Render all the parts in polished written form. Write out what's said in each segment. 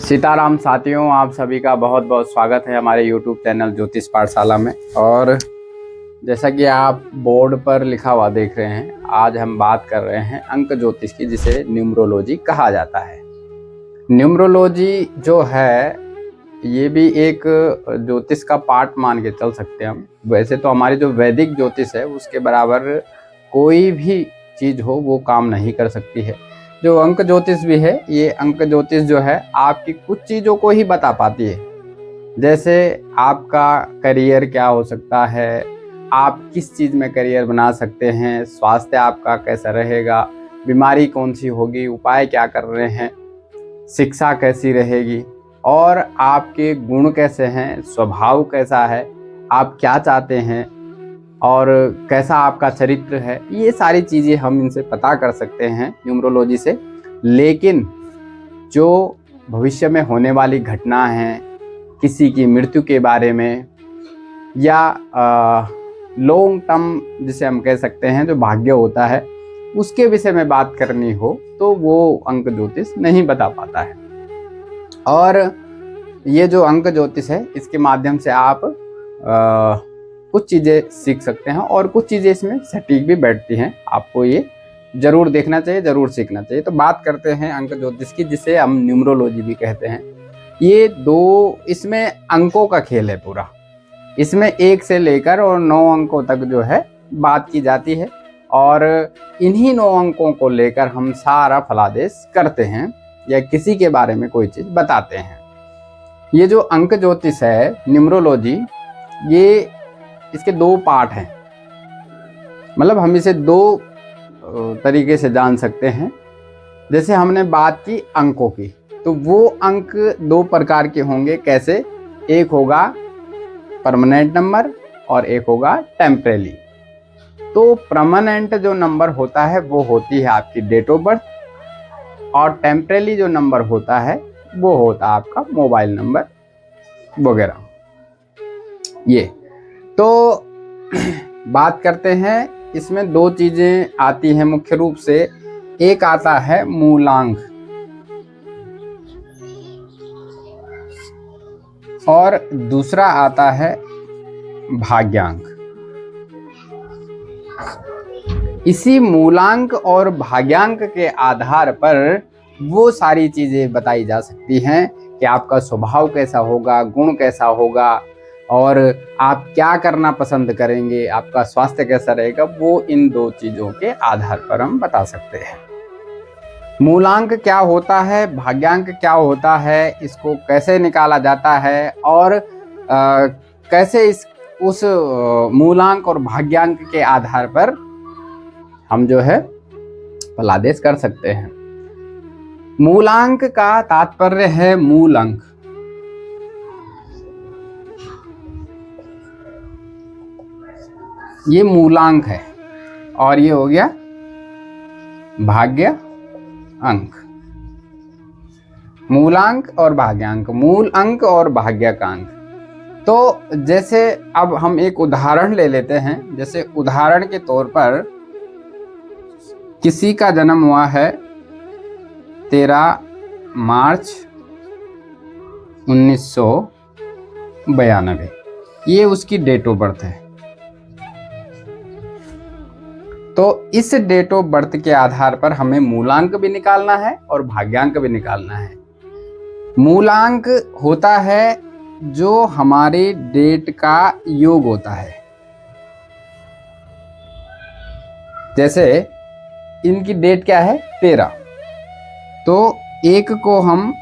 सीताराम साथियों, आप सभी का बहुत बहुत स्वागत है हमारे YouTube चैनल ज्योतिष पाठशाला में। और जैसा कि आप बोर्ड पर लिखा हुआ देख रहे हैं, आज हम बात कर रहे हैं अंक ज्योतिष की, जिसे न्यूमरोलॉजी कहा जाता है। न्यूमरोलॉजी जो है ये भी एक ज्योतिष का पार्ट मान के चल सकते हैं हम। वैसे तो हमारी जो वैदिक ज्योतिष है उसके बराबर कोई भी चीज़ हो वो काम नहीं कर सकती है। जो अंक ज्योतिष भी है, ये अंक ज्योतिष जो है आपकी कुछ चीज़ों को ही बता पाती है। जैसे आपका करियर क्या हो सकता है, आप किस चीज़ में करियर बना सकते हैं, स्वास्थ्य आपका कैसा रहेगा, बीमारी कौन सी होगी, उपाय क्या कर रहे हैं, शिक्षा कैसी रहेगी और आपके गुण कैसे हैं, स्वभाव कैसा है, आप क्या चाहते हैं और कैसा आपका चरित्र है, ये सारी चीज़ें हम इनसे पता कर सकते हैं न्यूमरोलॉजी से। लेकिन जो भविष्य में होने वाली घटना है, किसी की मृत्यु के बारे में, या लॉन्ग टर्म जिसे हम कह सकते हैं जो भाग्य होता है, उसके विषय में बात करनी हो तो वो अंक ज्योतिष नहीं बता पाता है। और ये जो अंक ज्योतिष है इसके माध्यम से आप कुछ चीज़ें सीख सकते हैं और कुछ चीज़ें इसमें सटीक भी बैठती हैं। आपको ये जरूर देखना चाहिए, जरूर सीखना चाहिए। तो बात करते हैं अंक ज्योतिष की, जिसे हम न्यूमरोलॉजी भी कहते हैं। ये दो, इसमें अंकों का खेल है पूरा। इसमें 1 से लेकर और 9 अंकों तक जो है बात की जाती है और इन्हीं 9 अंकों को लेकर हम सारा फलादेश करते हैं या किसी के बारे में कोई चीज़ बताते हैं। ये जो अंक ज्योतिष है न्यूमरोलॉजी, ये इसके 2 पार्ट हैं। मतलब हम इसे 2 तरीके से जान सकते हैं। जैसे हमने बात की अंकों की, तो वो अंक 2 प्रकार के होंगे। कैसे? एक होगा परमानेंट नंबर और एक होगा टेम्परेरी। तो परमानेंट जो नंबर होता है वो होती है आपकी डेट ऑफ बर्थ, और टेम्परेरी जो नंबर होता है वो होता है आपका मोबाइल नंबर वगैरह। ये तो बात करते हैं, इसमें 2 चीजें आती हैं मुख्य रूप से। एक आता है मूलांक और दूसरा आता है भाग्यांक। इसी मूलांक और भाग्यांक के आधार पर वो सारी चीजें बताई जा सकती हैं कि आपका स्वभाव कैसा होगा, गुण कैसा होगा और आप क्या करना पसंद करेंगे, आपका स्वास्थ्य कैसा रहेगा। वो इन 2 चीज़ों के आधार पर हम बता सकते हैं। मूलांक क्या होता है, भाग्यांक क्या होता है, इसको कैसे निकाला जाता है और कैसे उस मूलांक और भाग्यांक के आधार पर हम जो है फलादेश कर सकते हैं। मूलांक का तात्पर्य है मूल अंक। ये मूलांक है और ये हो गया भाग्य अंक। मूलांक और भाग्यांक, मूल अंक और भाग्य का अंक। तो जैसे अब हम एक उदाहरण ले लेते हैं। जैसे उदाहरण के तौर पर किसी का जन्म हुआ है 13 मार्च 1992, ये उसकी डेट ऑफ बर्थ है। तो इस डेट ऑफ बर्थ के आधार पर हमें मूलांक भी निकालना है और भाग्यांक भी निकालना है। मूलांक होता है जो हमारी डेट का योग होता है। जैसे इनकी डेट क्या है 13, तो 1 को हम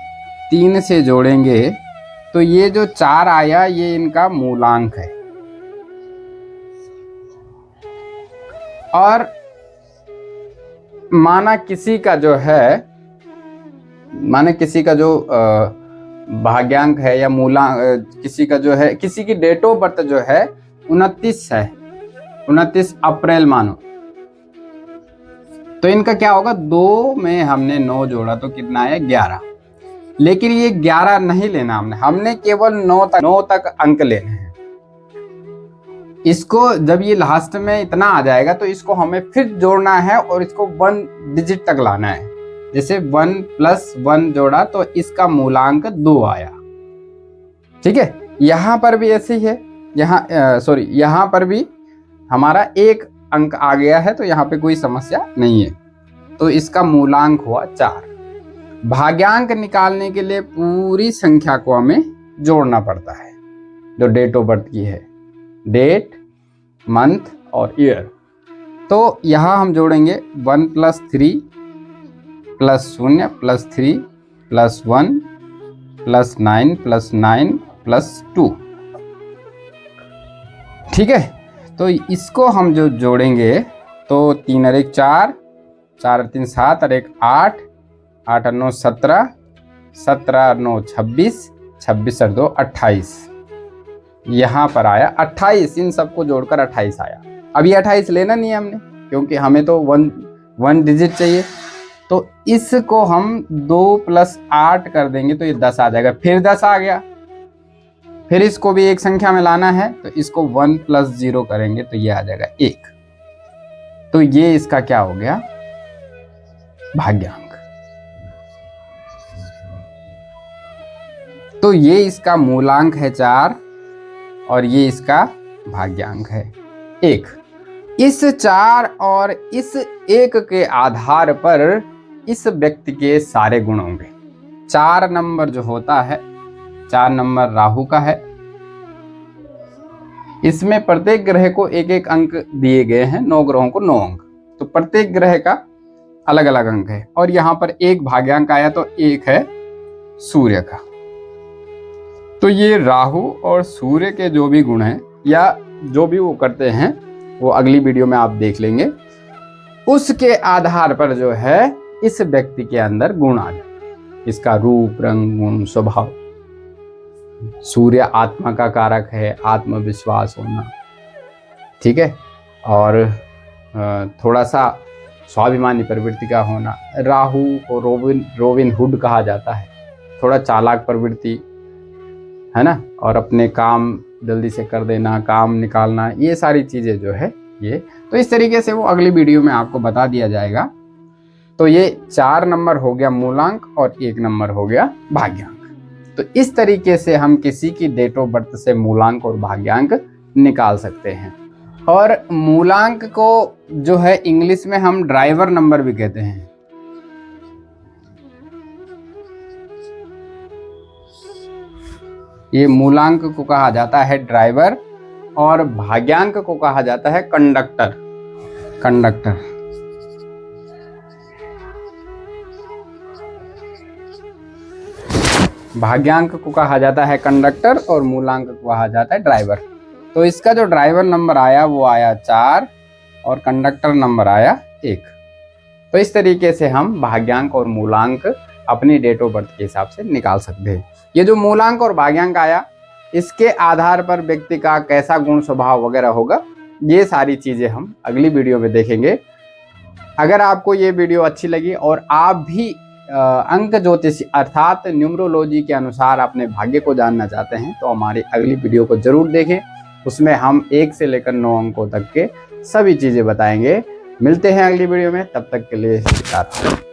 3 से जोड़ेंगे तो ये जो 4 आया ये इनका मूलांक है। और माना किसी का जो भाग्यांक है या किसी का जो है, किसी की डेट ऑफ बर्थ जो है 29 है, 29 अप्रैल मानो, तो इनका क्या होगा, 2 में हमने 9 जोड़ा तो कितना है 11। लेकिन ये 11 नहीं लेना हमने केवल 9 तक अंक लेने हैं। इसको जब ये लास्ट में इतना आ जाएगा तो इसको हमें फिर जोड़ना है और इसको 1 डिजिट तक लाना है। जैसे 1 + 1 जोड़ा तो इसका मूलांक 2 आया। ठीक है, यहाँ पर भी ऐसे ही है, यहाँ पर भी हमारा एक अंक आ गया है, तो यहाँ पे कोई समस्या नहीं है। तो इसका मूलांक हुआ 4। भाग्यांक निकालने के लिए पूरी संख्या को हमें जोड़ना पड़ता है, जो डेट ऑफ बर्थ की है, डेट, मंथ और ईयर। तो यहाँ हम जोड़ेंगे 1 + 3 + 0 + 3 + 1 + 9 + 9 + 2। ठीक है, तो इसको हम जो जोड़ेंगे तो 3 और 1 4, 4 और 3 7 और 1 8, 8 और 9 17, 17 और 9 26, 26 और 2 28। यहाँ पर आया 28, इन सबको जोड़कर 28 आया। अब ये 28 लेना नहीं है हमने, क्योंकि हमें तो वन डिजिट चाहिए। तो इसको हम 2 + 8 कर देंगे तो ये 10 आ जाएगा। फिर 10 आ गया, फिर इसको भी एक संख्या में लाना है, तो इसको 1 + 0 करेंगे तो ये आ जाएगा 1। तो ये इसका क्या हो गया, भाग्यांक। तो ये इसका मूलांक है 4 और ये इसका भाग्यांक है 1। इस 4 और इस 1 के आधार पर इस व्यक्ति के सारे गुण होंगे। 4 नंबर जो होता है, 4 नंबर राहु का है। इसमें प्रत्येक ग्रह को एक एक अंक दिए गए हैं, 9 ग्रहों को 9 अंक, तो प्रत्येक ग्रह का अलग अलग अंक है। और यहाँ पर एक भाग्यांक आया तो एक है सूर्य का। तो ये राहु और सूर्य के जो भी गुण हैं या जो भी वो करते हैं, वो अगली वीडियो में आप देख लेंगे। उसके आधार पर जो है इस व्यक्ति के अंदर गुण आ जाए, इसका रूप, रंग, गुण, स्वभाव। सूर्य आत्मा का कारक है, आत्मविश्वास होना, ठीक है, और थोड़ा सा स्वाभिमानी प्रवृत्ति का होना। राहु को रोबिन हुड कहा जाता है, थोड़ा चालाक प्रवृत्ति है ना, और अपने काम जल्दी से कर देना, काम निकालना, ये सारी चीज़ें जो है ये। तो इस तरीके से वो अगली वीडियो में आपको बता दिया जाएगा। तो ये 4 नंबर हो गया मूलांक और 1 नंबर हो गया भाग्यांक। तो इस तरीके से हम किसी की डेट ऑफ बर्थ से मूलांक और भाग्यांक निकाल सकते हैं। और मूलांक को जो है इंग्लिश में हम ड्राइवर नंबर भी कहते हैं। ये मूलांक को कहा जाता है ड्राइवर और भाग्यांक को कहा जाता है कंडक्टर। भाग्यांक को कहा जाता है कंडक्टर और मूलांक को कहा जाता है ड्राइवर। तो इसका जो ड्राइवर नंबर आया वो आया 4 और कंडक्टर नंबर आया 1। तो इस तरीके से हम भाग्यांक और मूलांक अपनी डेट ऑफ बर्थ के हिसाब से निकाल सकते हैं। ये जो मूलांक और भाग्यांक आया, इसके आधार पर व्यक्ति का कैसा गुण स्वभाव वगैरह होगा, ये सारी चीज़ें हम अगली वीडियो में देखेंगे। अगर आपको ये वीडियो अच्छी लगी और आप भी अंक ज्योतिष अर्थात न्यूमरोलॉजी के अनुसार अपने भाग्य को जानना चाहते हैं, तो हमारी अगली वीडियो को जरूर देखें। उसमें हम 1 से लेकर 9 अंकों तक के सभी चीज़ें बताएंगे। मिलते हैं अगली वीडियो में, तब तक के लिए नमस्कार।